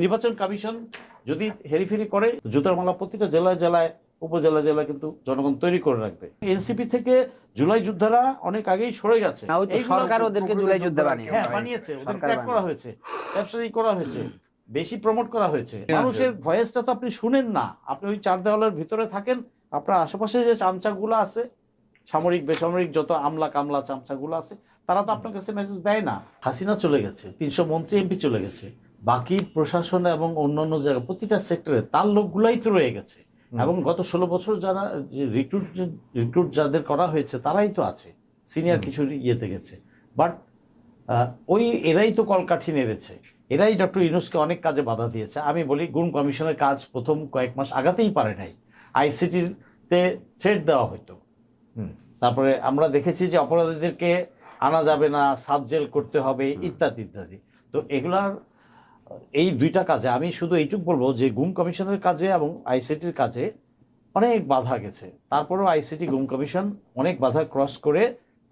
নির্বাচন কমিশন যদি হেরিফেরি করে জুতার মালা প্রতিটা জেলায় জেলায় উপজেলা জেলা কিন্তু জনগণ তৈরি করে রাখবে। এনসিপি থেকে জুলাই যোদ্ধারা অনেক আগেই সরে গেছে, সরকার ওদেরকে জুলাই যোদ্ধা বানিয়েছে, ওদের ট্যাগ করা হয়েছে, ব্যবসায়ী করা হয়েছে, বেশি প্রমোট করা হয়েছে। মানুষের ভয়েসটা তো আপনি শুনেন না, আপনি ওই চার দেওয়ালের ভিতরে থাকেন। আপনার আশেপাশে যে চামচাগুলো আছে, সামরিক বেসামরিক যত আমলা কামলা চামচাগুলো আছে, তারা তো আপনার কাছে মেসেজ দেয় না। হাসিনা চলে গেছে, 300 মন্ত্রী এমপি চলে গেছে, বাকি প্রশাসন এবং অন্যান্য জায়গা প্রতিটা সেক্টরে তার লোকগুলাই তো রয়ে গেছে। এবং গত 16 বছর যারা রিক্রুট যাদের করা হয়েছে তারাই তো আছে, সিনিয়র কিছু ইয়েতে গেছে। বাট ওই এরাই তো কলকাঠি নেড়েছে, এরাই ডক্টর ইউনূসকে অনেক কাজে বাধা দিয়েছে। আমি বলি গুম কমিশনের কাজ প্রথম কয়েক মাস আগাতেই পারে নাই, আইসিটিতে থ্রেট দেওয়া হতো। তারপরে আমরা দেখেছি যে অপরাধীদেরকে আনা যাবে না, সাবজেল করতে হবে, ইত্যাদি ইত্যাদি। তো এগুলার এই দুইটা কাজে আমি শুধু এইটুকু বলবো যে গুম কমিশনের কাজে এবং আইসিটির কাজে অনেক বাধা গেছে। তারপরেও আইসিটি গুম কমিশন অনেক বাধা ক্রস করে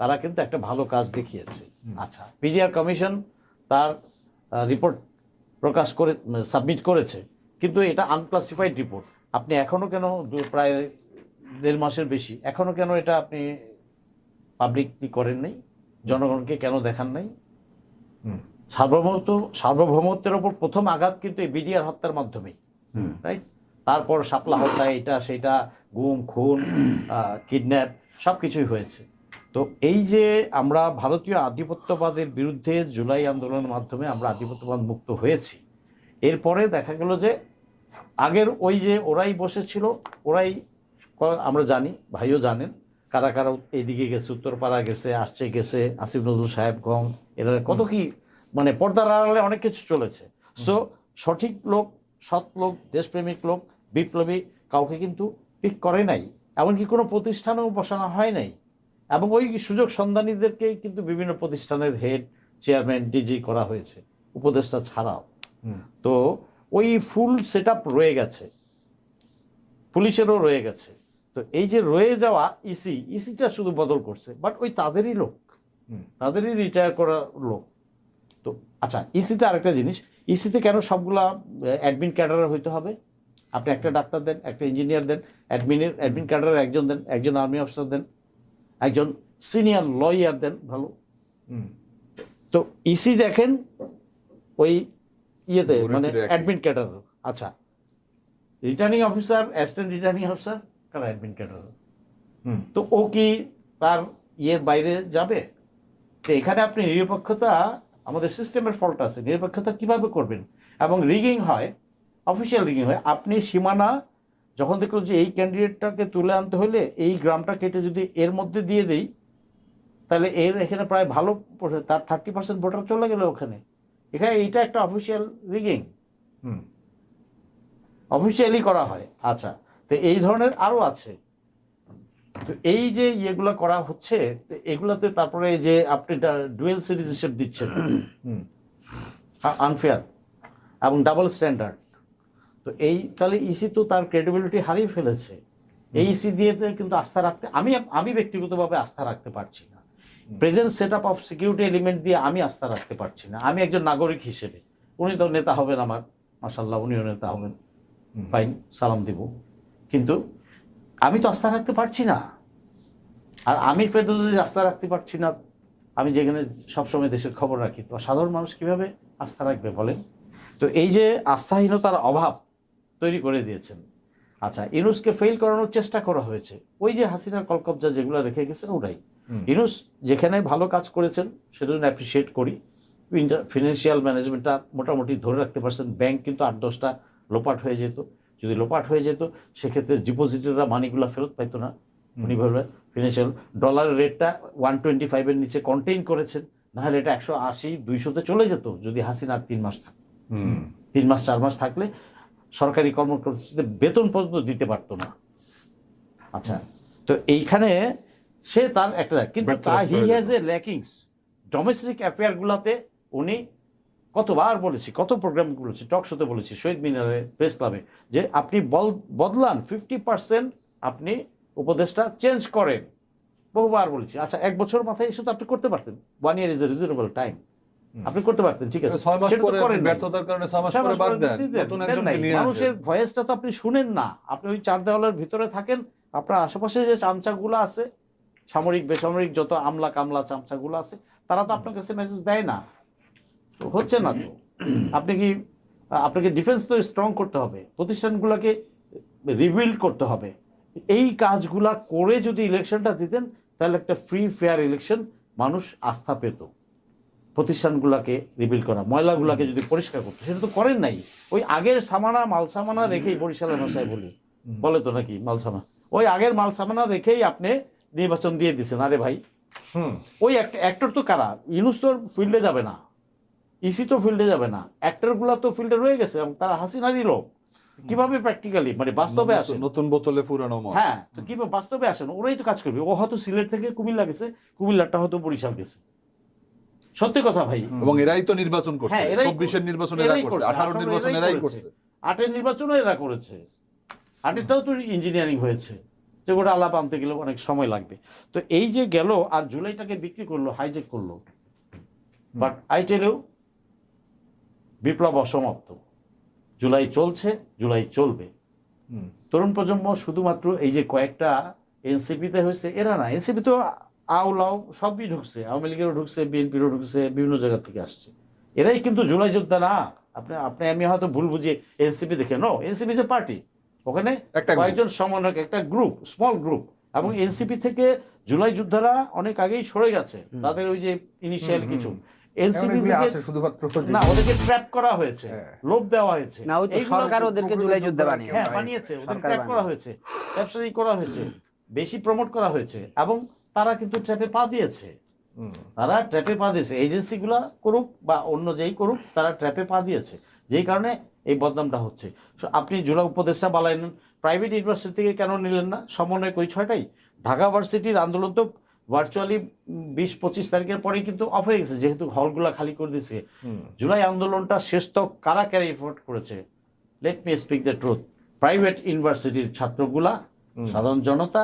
তারা কিন্তু একটা ভালো কাজ দেখিয়েছে। আচ্ছা, পিজিআর কমিশন তার রিপোর্ট প্রকাশ করে সাবমিট করেছে, কিন্তু এটা আনক্লাসিফাইড রিপোর্ট। আপনি এখনো কেন প্রায় 1.5 মাসের বেশি এখনো কেন এটা আপনি পাবলিকলি করেন নাই, জনগণকে কেন দেখান নাই? সার্বভৌমত্বের ওপর প্রথম আঘাত কিন্তু এই বিডিআর হত্যার মাধ্যমেই, রাইট? তারপর শাপলা হত্যা, এটা সেটা, গুম খুন কিডন্যাপ সবকিছুই হয়েছে। তো এই যে আমরা ভারতীয় আধিপত্যবাদের বিরুদ্ধে জুলাই আন্দোলনের মাধ্যমে আমরা আধিপত্যবাদ মুক্ত হয়েছি, এরপরে দেখা গেল যে আগের ওই যে ওরাই বসেছিল, ওরাই আমরা জানি, ভাইও জানেন কারা কারা এইদিকে গেছে, উত্তরপাড়া গেছে, আসছে গেছে, আসিফ নজরুল সাহেবগঞ্জ, এরা কত কি মানে পর্দার আড়ালে অনেক কিছু চলেছে। সো সঠিক লোক, সৎ লোক, দেশপ্রেমিক লোক, বিপ্লবী কাউকে কিন্তু পিক করে নাই, এমনকি কোনো প্রতিষ্ঠানেও বসানো হয় নাই। এবং ওই সুযোগ সন্ধানীদেরকেই কিন্তু বিভিন্ন প্রতিষ্ঠানের হেড, চেয়ারম্যান, ডিজি করা হয়েছে, উপদেষ্টা ছাড়াও। তো ওই ফুল সেট আপ রয়ে গেছে, পুলিশেরও রয়ে গেছে। তো এই যে রয়ে যাওয়া ইসিটা শুধু বদল করছে, বাট ওই তাদেরই লোক, তাদেরই রিটায়ার করা লোক। তো আচ্ছা, ইসিতে আরেকটা জিনিস, ইসিতে কেন সবগুলা অ্যাডমিন ক্যাডারের হইতে হবে? আপনি একটা ডাক্তার দেন, একটা ইঞ্জিনিয়ার দেন, অ্যাডমিন ক্যাডারের একজন দেন, একজন আর্মি অফিসার দেন, একজন সিনিয়র লয়ার দেন, ভালো। তো ইসি দেখেন ওই ইয়েতে মানে অ্যাডমিন ক্যাডার। আচ্ছা, returning officer, assistant returning officer কারা? Admin cadre. তো ও কি তার ইয়ের বাইরে যাবে? তো এখানে আপনি নিরপেক্ষতা, আমাদের সিস্টেমের ফল্ট আছে, নিরপেক্ষতা কিভাবে করবেন? এবং রিগিং হয়, অফিসিয়াল রিগিং হয়। আপনি সীমানা যখন দেখলো যে এই ক্যান্ডিডেটটাকে তুলে আনতে হলে এই গ্রামটা কেটে যদি এর মধ্যে দিয়ে দেই, তাহলে এর এখানে প্রায় ভালো তার 30% ভোটার চলে গেল ওখানে। এখানে এইটা একটা অফিসিয়াল রিগিং, অফিসিয়ালি করা হয়। আচ্ছা, তো এই ধরনের আরও আছে। তো এই যে ইয়েগুলো করা হচ্ছে, এগুলোতে তারপরে যে আপনি ডুয়েল সিটিজেনশিপ দিচ্ছেন, আনফেয়ার এবং ডাবল স্ট্যান্ডার্ড। তো এই তাহলে ইসি তো তার ক্রেডিবিলিটি হারিয়ে ফেলেছে। এই ইসি দিয়ে কিন্তু আস্থা রাখতে আমি ব্যক্তিগতভাবে আস্থা রাখতে পারছি না। Present set up of security element দিয়ে আমি আস্থা রাখতে পারছি না। আমি একজন নাগরিক হিসেবে, উনি তো নেতা হবেন আমার, মাশাআল্লাহ উনিও নেতা হবেন, ফাইন, সালাম দিব, কিন্তু আমি তো আস্থা রাখতে পারছি না। আর আমি ফেরদৌসে আস্থা রাখতে পারছি না, আমি যেখানে সবসময় দেশের খবর রাখি, তো সাধারণ মানুষ কিভাবে আস্থা রাখবে বলেন? তো এই যে আস্থাহীনতার অভাব তৈরি করে দিয়েছেন। আচ্ছা, ইউনূসকে ফেল করানোর চেষ্টা করা হয়েছে, ওই যে হাসিনার কলকবজা যেগুলো রেখে গেছেন ওরাই। ইউনূস যেখানে ভালো কাজ করেছেন সেটা জন্য অ্যাপ্রিসিয়েট করি। ফিনান্সিয়াল ম্যানেজমেন্টটা মোটামুটি ধরে রাখতে পারছেন। ব্যাংক কিন্তু 8-10টা লোপাট হয়ে যেত, যদি লোপাট হয়ে যেত সেক্ষেত্রে ডিপোজিটাররা মানিগুলো ফেরত পাইতো না। উনি ভাবে ফিনান্সিয়াল ডলারের রেটটা 125-এর নিচে কন্টেইন করেছেন, নাহলে এটা 180-200-তে চলে যেত যদি হাসিনা 3 মাস থাকতো। 3 মাস 4 মাস থাকলে সরকারি কর্মকর্তাদের বেতন পর্যন্ত দিতে পারতো না। আচ্ছা, তো এইখানে সে তার একটা, কিন্তু he has a lackings domestic অ্যাফেয়ারগুলোতে। উনি কতবার বলেছি, কত প্রোগ্রাম বলেছি, টক শোতে বলেছি, শহীদ মিনারে, প্রেস ক্লাবে, যে আপনি বদলান 50% আপনি উপদেশটা চেঞ্জ করেন, বহুবার বলেছি। আচ্ছা, 1 বছর মাথায় এসে তো আপনি করতে পারতেন। 1 year is a reasonable time. আপনি করতে পারতেন, ঠিক আছে, 6 মাস সেটা তো পরে করেন নাই। ব্যর্থতার কারণে 6 মাস পরে বাদ দেন, নতুন একজনকে নিয়ে মানুষের আসেন। ভয়েসটা তো আপনি শুনেন না, আপনি ওই চার দেওয়ালের ভিতরে থাকেন, আপনার আশেপাশে যে চামচাগুলো আছে, সামরিক বেসামরিক যত আমলা কামলা চামচাগুলো আছে, তারা তো আপনার কাছে মেসেজ দেয় না, তো হচ্ছে না তো। আপনাকে ডিফেন্স তো স্ট্রং করতে হবে, প্রতিষ্ঠানগুলোকে রিবিল্ড করতে হবে। এই কাজগুলা করে যদি ইলেকশনটা দিতেন, তাহলে একটা ফ্রি ফেয়ার ইলেকশন মানুষ আস্থা পেত। প্রতিষ্ঠানগুলোকে রিবিল্ড করা, ময়লাগুলোকে যদি পরিষ্কার করতো, সেটা তো করেন নাই। ওই আগের সামানা মালসামানা রেখেই, বরিশালের ভাষায় বলি, বলে তো নাকি মালসামা, ওই আগের মালসামানা রেখেই আপনি নির্বাচন দিয়ে দিচ্ছেন। আরে ভাই, ওই অ্যাক্টর তো কারা? ইউনূস তো ফিল্ডে যাবে না, ইসি তো ফিল্ডে যাবে না, অ্যাক্টরগুলো তো ফিল্ডে রয়ে গেছে, এবং তারা হাসিনারই লোক। কিভাবে প্র্যাকটিক্যালি মানে বাস্তবে আসে? নতুন বোতলে পুরানো মদ। হ্যাঁ, তো কিভাবে বাস্তবে আসেন? ওরাই তো কাজ করবে। ও হয়তো সিলেট থেকে কুমিল্লা গেছে, কুমিল্লাটা হয়তো বরিশাল গেছে। সত্যি কথা ভাই। এবং এরাই তো নির্বাচন করছে, হ্যাঁ, এরাই 24-এর নির্বাচন এরা করছে, 18 নির্বাচন এরাই করছে, 8-এর নির্বাচনও এরা করেছে। 8-এরটাও তো ইঞ্জিনিয়ারিং হয়েছে, যে ওটা আলাপ আনতে গেলে অনেক সময় লাগবে। তো এই যে গেল আর জুলাইটাকে বিক্রি করলো, হাইজেক করলো, বাট আই টেল ইউ, বিপ্লব অসমাপ্ত। জুলাই চলছে, জুলাই চলবে। তরুণ প্রজন্ম শুধুমাত্র এই যে কয়েকটা এনসিপিতে হয়েছে এরা না, এনসিপি তো আউলাও সবই ঢুকছে, আওয়ামী লীগেরও ঢুকছে, বিএনপিরও ঢুকছে, বিভিন্ন জায়গা থেকে আসছে। এরাই কিন্তু জুলাই যোদ্ধা না। আপনি আমি হয়তো ভুল বুঝিয়ে এনসিপি দেখে, নো, এনসিপি যে পার্টি, ওখানে কয়েকজন সমন্বয়ক, একটা গ্রুপ, স্মল গ্রুপ। এবং এনসিপি থেকে জুলাই যোদ্ধারা অনেক আগেই সরে গেছে, তাদের ওই যে ইনিশিয়াল কিছু এনসিপি শুধুমাত্র না, ওদেরকে ট্র্যাপ করা হয়েছে, লোভ দেওয়া হয়েছে। না, ওই তো সরকার ওদেরকে জুলাই যোদ্ধা বানিয়ে, হ্যাঁ, বানিয়েছে, ওদের ট্র্যাপ করা হয়েছে, ট্র্যাপসারি করা হয়েছে, বেশি প্রমোট করা হয়েছে, এবং তারা কিন্তু ট্র্যাপে পা দিয়েছে। তারা ট্র্যাপে পা দিয়েছে, এজেন্সিগুলা করুক বা অন্য যেই করুক, তারা ট্র্যাপে পা দিয়েছে, যেই কারণে এই বদনামটা হচ্ছে। আপনি জুলাই উপদেষ্টা বানাইলেন, প্রাইভেট ইউনিভার্সিটি থেকে কেন নিলেন না? সমন্বয় ওই 6টাই। ঢাকা ভার্সিটির আন্দোলন তো ভার্চুয়ালি 20-25 তারিখের পরেই কিন্তু অফ হয়ে গেছে, যেহেতু হলগুলা খালি করে দিয়েছে। জুলাই আন্দোলনটা শেষ তক কারা কারা এফোর্ট করেছে? Let me speak the truth. Private ইউনিভার্সিটির ছাত্রগুলা, সাধারণ জনতা,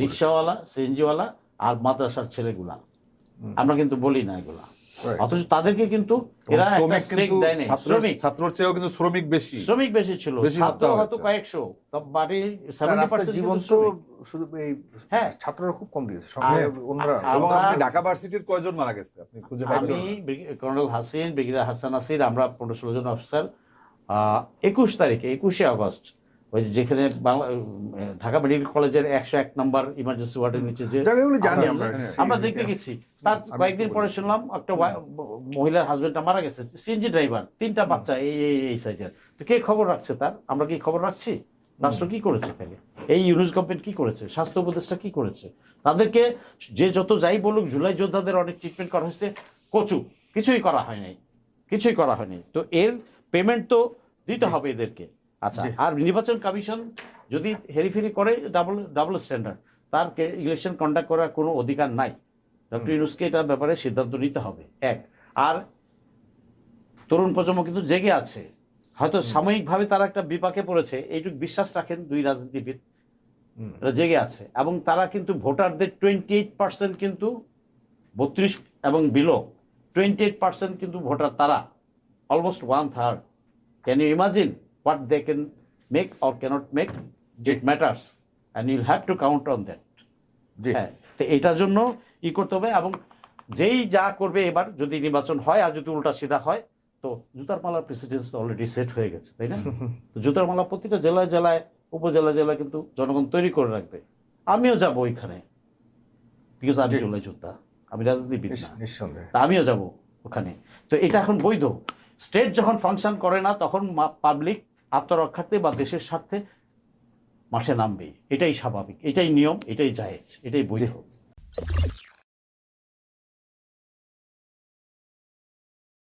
রিক্সাওয়ালা, সিএনজিওয়ালা আর মাদ্রাসার ছেলেগুলা। আমরা কিন্তু বলি না এগুলা, অথচ তাদেরকে কিন্তু এরা একটা স্টেক দেয় নাই। ছাত্রর চেয়েও কিন্তু শ্রমিক বেশি ছিল, বেশি ছাত্র হয়তো কয়েকশো, বাড়ি 70% জীবন কিন্তু তো শ্রমিক। শুধু এই হ্যাঁ, ছাত্ররা খুব কম দিয়েছে, সঙ্গে অন্যরা। এবং আমরা- আপনি ঢাকা ভার্সিটির কয়জন মারা গেছে আপনি খুঁজে পাইছেন? আমি কর্নেল হাসিন, ব্রিগেডিয়ার হাসান নাসির, আমরা 15-16 জন অফিসার 21 তারিখে, 21শে আগস্ট, ওই যেখানে ঢাকা মেডিকেল কলেজের 101 নম্বর ইমার্জেন্সি ওয়ার্ডের নিচে যে এগুলো জানি আমরা দেখতে গেছি, তার কয়েকদিন পরে শুনলাম একটা মহিলার হাজবেন্ডটা মারা গেছে, সিএনজি ড্রাইভার, 3টা বাচ্চা এই সাইজের। তো কে খবর রাখছে তার? আমরা কি খবর রাখছি? রাষ্ট্র কি করেছে তাহলে? এই ইউনুস গভর্নমেন্ট কি করেছে? স্বাস্থ্য উপদেষ্টা কি করেছে? তাদেরকে যে যত যাই বলুক, জুলাই যোদ্ধাদের অনেক ট্রিটমেন্ট করা হয়েছে, কচু, কিছুই করা হয় নাই, কিছুই করা হয়নি। তো এর পেমেন্ট তো দিতে হবে এদেরকে। আচ্ছা, আর নির্বাচন কমিশন যদি হেরিফেরি করে, ডাবল স্ট্যান্ডার্ড, তার ইলেকশন কন্ডাক্ট করার কোনো অধিকার নাই। ডক্টর ইউনুসকে এটার ব্যাপারে সিদ্ধান্ত নিতে হবে। এক, আর তরুণ প্রজন্ম কিন্তু জেগে আছে, হয়তো সাময়িকভাবে তারা একটা বিপাকে পড়েছে, এইটুকু বিশ্বাস রাখেন দুই রাজনীতিবিদ, জেগে আছে। এবং তারা কিন্তু ভোটারদের 28% কিন্তু 32 এবং বিলো 28% কিন্তু ভোটার, তারা almost 1/3। Can you imagine what they can make or cannot make? It matters and you'll have to count on that. হ্যাঁ, তো এটার জন্য করতে হবে। এবং যেই যা করবে এবার, যদি নির্বাচন হয় আর যদি উল্টা সিধা হয়, তো জুতার মালার প্রেসিডেন্স তো অলরেডি সেট হয়ে গেছে, তাই না? তো জুতার মালা প্রতিটা জেলায় জেলায়, উপজেলায় কিন্তু জনগণ তৈরি করে রাখবে। আমিও যাবো ওইখানে, বিকজ আমি জুলাই যোদ্ধা, আমি রাজনীতিবিদ না, নিঃসন্দেহে আমিও যাব ওখানে। তো এটা এখন বৈধ। স্টেট যখন ফাংশন করে না, তখন পাবলিক আত্মরক্ষার্থে বা দেশের স্বার্থে মাঠে নামবে। এটাই স্বাভাবিক, এটাই নিয়ম, এটাই জায়েজ, এটাই বৈধ।